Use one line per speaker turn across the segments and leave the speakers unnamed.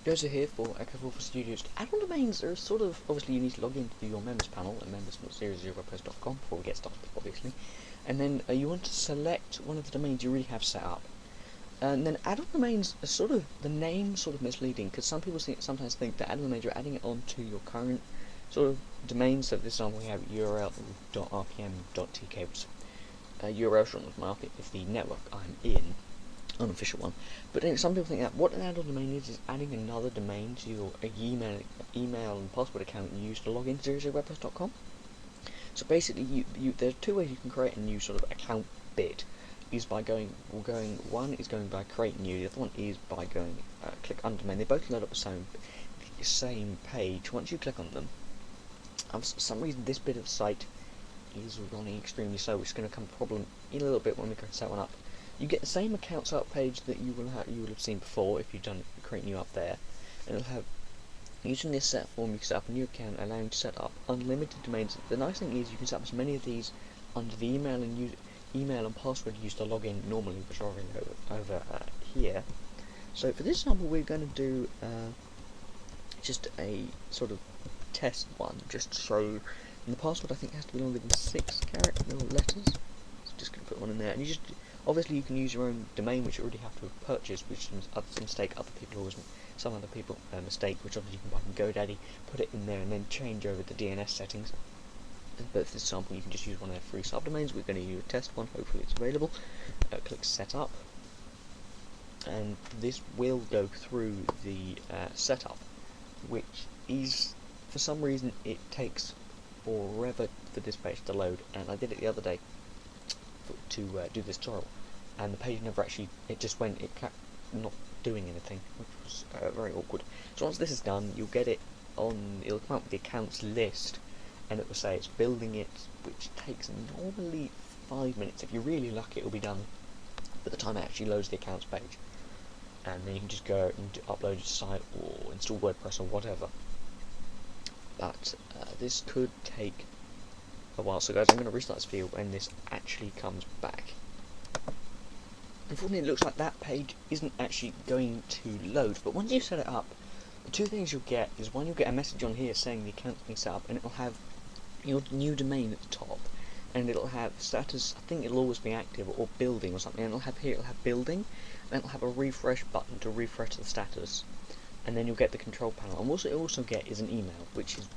Joseph here for Echo for Studios. Add-on domains are sort of, obviously you need to log into your members panel at members.000webhost.com before we get started, obviously. And then you want to select one of the domains you already have set up. And then add-on domains are sort of, the name sort of misleading, because some people sometimes think that add-on domains, you're adding it onto your current sort of domain. So this time we have url.rpm.tk, which url is the network I'm in. Unofficial one, but then some people think that what an add-on domain is adding another domain to your email and password account you use to log into 000webhost.com. So basically, there are two ways you can create a new sort of account bit. Is by going one is going by create new, the other one is by going click on domain. They both load up the same page. Once you click on them, for some reason this bit of the site is running extremely slow, which is going to become a problem in a little bit when we go to set one up. You get the same account setup page that you will have seen before if you've done create new up there, and it'll have, using this set form, you can set up a new account allowing you to set up unlimited domains. The nice thing is you can set up as many of these under the email and password you used to log in normally, which are over here. So for this example, we're going to do just a sort of test one, just to show. And the password I think has to be longer than 6 letters. So just going to put one in there, and you just. Obviously, you can use your own domain, which you already have to have purchased, which is a mistake some other people mistake, which obviously you can buy from GoDaddy, put it in there, and then change over the DNS settings. But for this example, you can just use one of their free subdomains. We're going to use a test one. Hopefully, it's available. Click Setup, and this will go through the setup, which is, for some reason, it takes forever for this page to load. And I did it the other day to do this tutorial, and the page never actually, it just went, it kept not doing anything, which was very awkward. So once this is done, you'll get it on, it'll come up with the accounts list, and it will say it's building it, which takes normally 5 minutes. If you're really lucky, it'll be done by the time it actually loads the accounts page, and then you can just go and upload your site or install WordPress or whatever. But this could take a while. So guys, I'm going to restart this video when this actually comes back. Unfortunately, it looks like that page isn't actually going to load, but once you set it up, the two things you'll get is, one, you'll get a message on here saying the account's been set up, and it'll have your new domain at the top, and it'll have status, I think it'll always be active, or building or something, and it'll have building, and it'll have a refresh button to refresh the status, and then you'll get the control panel. And what you'll also get is an email, which is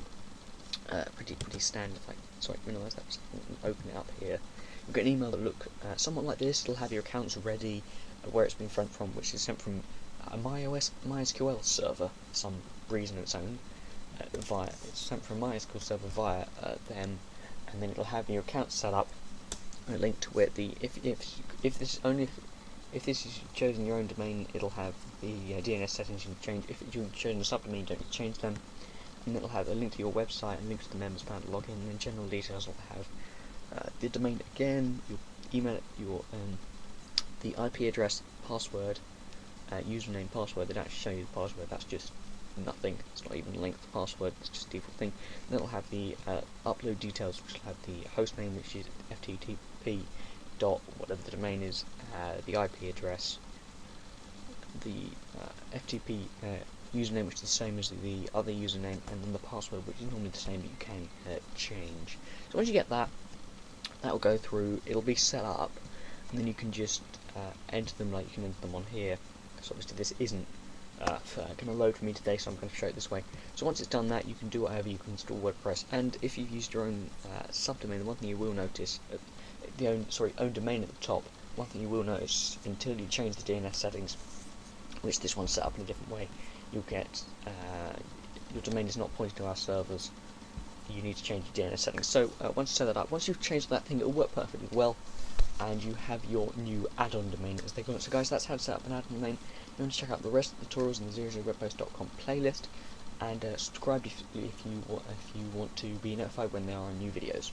pretty standard. Like, sorry, realise that. Open it up here. You'll get an email that look somewhat like this. It'll have your accounts ready, where it's been sent from, which is sent from a MySQL server for some reason of its own. It's sent from MySQL server via them, and then it'll have your account set up, a link to it. If this is chosen your own domain, it'll have the DNS settings you can change. If you've chosen a subdomain, you don't need to change them. And it'll have a link to your website and links to the members panel login, and then general details will have the domain again, your email, the IP address, password, username, password. They don't actually show you the password. That's just nothing. It's not even linked to the password. It's just a default thing. And it'll have the upload details, which will have the host name, which is FTP dot whatever the domain is, the IP address, the FTP username, which is the same as the other username, and then the password, which is normally the same, but you can change. So once you get that, that will go through, it'll be set up, and then you can just enter them like you can enter them on here, because obviously this isn't going to load for me today, so I'm going to show it this way. So once it's done that, you can do whatever, you can install WordPress, and if you've used your own subdomain, the one thing you will notice, own domain at the top, one thing you will notice until you change the DNS settings, which this one's set up in a different way, you'll get your domain is not pointing to our servers. You need to change your DNS settings. So once you set that up, once you've changed that thing, it'll work perfectly well, and you have your new add-on domain as they call it. So guys, that's how to set up an add-on domain. You want to check out the rest of the tutorials in the 000webhost.com playlist, and subscribe if you want to be notified when there are new videos.